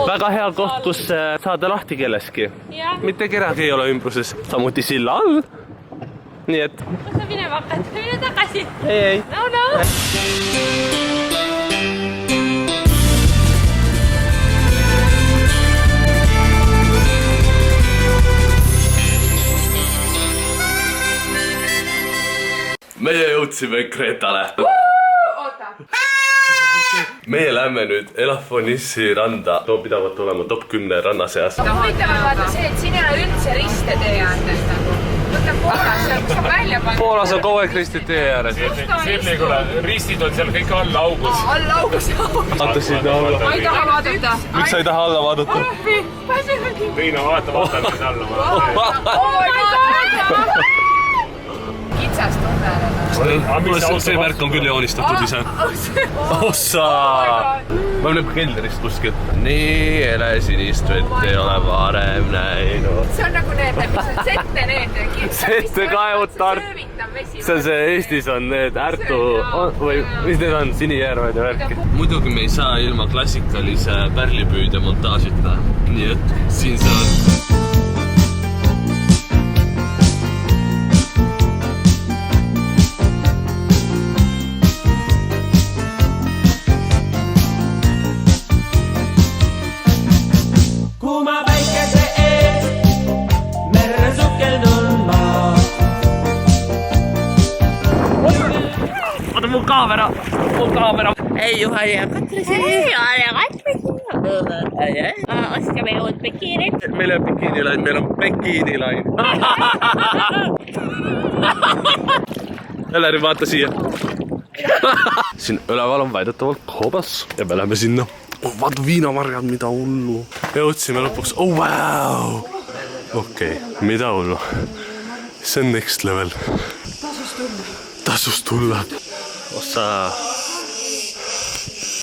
Väga hea koht, kus saada lahti kelleski. Mitte kedagi ei ole ümbruses. Samuti silla all. Nii et... Kus sa minema hakkad? Mine tagasi. Ei. No. Meie jõudsime Kreetale. Meie lähme nüüd Elafonissi randa. Too pidavat olema top 10 ranna seas. Huvitav on vaata see, et siin ei ole üldse riste tee äärdes nagu. Võta Poolas, kus on välja pannud. Poolas on kogu aeg ristid tee ääres. Sirli, kuule, ristid on seal kõik all augus. All augus. Vaata sinna alla. Ma ei taha vaadata. Miks sa ei taha alla vaadata? Riina, vaata nüüd alla. Oh my god! Kitsas tunne. See märk on küll joonistatud ise. Ossa! Ma olen keldrist kuskil. Nii helesinist vett ei ole varem näinud. See on nagu need, mis on sette need. Sette kaevud Tart. See on see Eestis on need Ärtu või mis need on, Sinijärved ja värki. Muidugi me ei saa ilma klassikalise pärlipüüdja montaažita. Nii et siin see on. Mun kaamera. Ei Juhani ja Katrisi. Oskame uut bikiini. Meil ei ole bikiinilain, meil on bikiinilain. Eleri, vaata siia. Siin üleval on väidetavalt koobas ja me läheme sinna. Vaata viinamarjad, mida hullu. Jõudsime lõpuks. Oh, wow! Okei, mida hullu. See on next level. Tasus tulla. Ossa.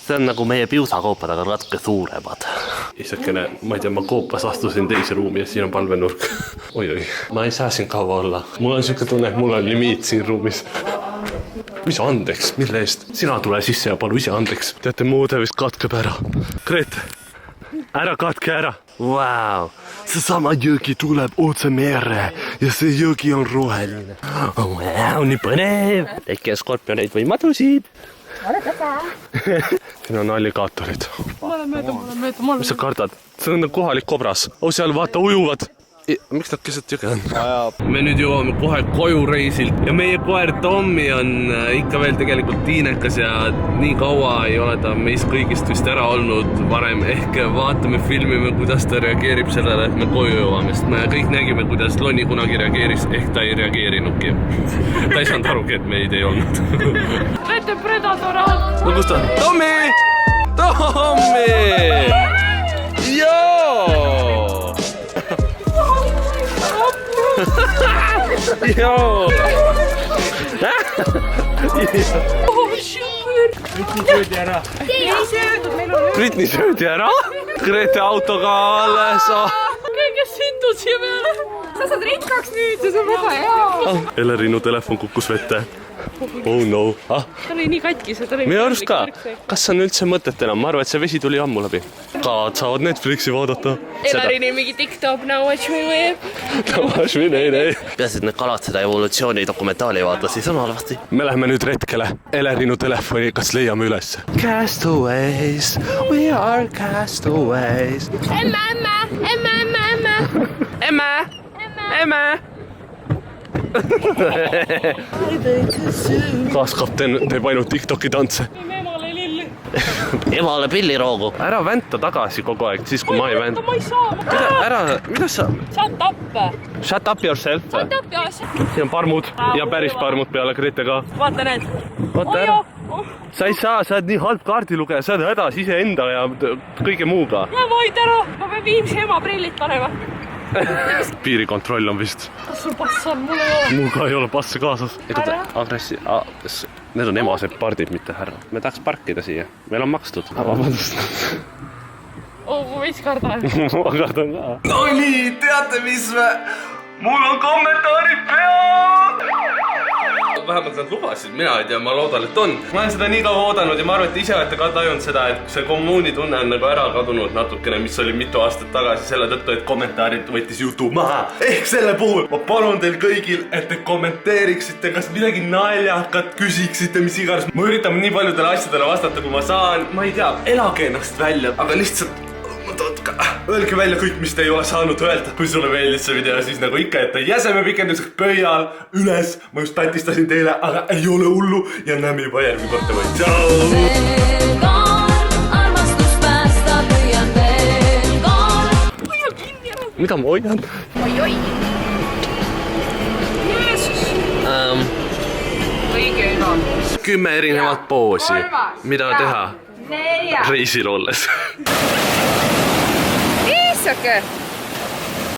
See on nagu meie piusakoopad, aga natuke suuremad. Isakene, ma ei tea, ma koopas astusin teise ruumi ja siin on palvenurk. Oi. Ma ei saa siin kaua olla. Mul on siuke tunne, et mul on limiit siin ruumis. Mis andeks, mille eest? Sina tule sisse ja palu ise andeks. Teate, muude vist katkeb ära. Grete, ära katke ära. Wow. See sama jõgi tuleb otse mere ja see jõgi on roheline. Wow, nii põnev. Tekke skorpioneid või madusid. Siin on alligaatorid. Ma olen mööda. Mis sa kardad? See on kohalik kobras. Oh, seal vaata ujuvad. Miks nad keset jõge on? Me nüüd jõuame kohe koju reisilt ja meie koer Tommi on ikka veel tegelikult tiinekas ja nii kaua ei ole ta meist kõigist vist ära olnud varem. Ehk vaatame, filmime, kuidas ta reageerib sellele, et me koju jõuame. Sest me kõik nägime, kuidas Loni kunagi reageeris, ehk ta ei reageerinudki. Ta ei saanud arugi, et meid ei olnud. Näete Predator all. No kus ta on? Tommi! Tommi! Joo! Joo! Oh, super! Britni söödi ära? Grete autoga alles. Kõige sindud siia peale. Sa saad rikkaks nüüd, see on väga hea. Elerinu telefon kukkus vette. Oh no. Ta oli nii katkis. Minu arust ka. Kas on üldse mõtet enam? Ma arvan, et see vesi tuli ammu läbi. Kaad saavad Netflixi vaadata. Elerini mingi TikTok, now watch me whip. Peas, et need kalad seda evolutsiooni dokumentaali vaata, siis on halvasti. Me läheme nüüd retkele. Elerinu telefoni, kas leiame üles? Castaways, we are castaways. Emma. Kaaskapten teeb ainult TikToki tantse. Emale lilli. Emale pilliroogu. Ära vänta tagasi kogu aeg, siis kui ma ei vänta. Ma ei saa. Ära, mida sa? Shut up. Shut up yourself. Shut up yourself. Siin on parmud ja päris parmud peale Grete ka. Vaata need. Vaata ära. Sa ei saa, sa oled nii halb kaardilugeja, sa oled hädas iseenda ja kõige muuga. Ja void ära. Ma pean Viimsi ema prillid panema. Piirikontroll on vist. Kas sul pass on? Mul ei ole. Mul ka ei ole passi kaasas. Need on emased pardid, mitte härra. Me tahaks parkida siia. Meil on makstud. Vabandust. Oh, ma veits kardan. Ma kardan ka. No nii, teate mis me? Mul on kommentaarid peal! vähemalt nad lubasid, mina ei tea, ma loodan, et on. Ma olen seda nii kaua oodanud ja ma arvan, et ise olete ka tajunud seda, et see kommuuni tunne on nagu ära kadunud natukene, mis oli mitu aastat tagasi selle tõttu, et kommentaarid võttis jutu maha. Ehk selle puhul ma palun teil kõigil, et te kommenteeriksite, kas midagi naljakat küsiksite, mis iganes. Ma üritan nii paljudele asjadele vastata, kui ma saan. Ma ei tea, elage ennast välja, aga lihtsalt öelge välja kõik, mis te ei ole saanud öelda. Kui sulle meeldis see video, siis nagu ikka, et jäseme pikenduseks pöial üles. Ma just pätistasin teile, aga ei ole hullu ja näeme juba järgmine kord. Tšau! Armastus päästab, püüan veel kord. Hoia kinni ära. Mida ma hoian? Oi-oi. Jeesus. Õige hüva. 10 erinevat poosi. Mida teha? 4. Reisil olles. Iisake.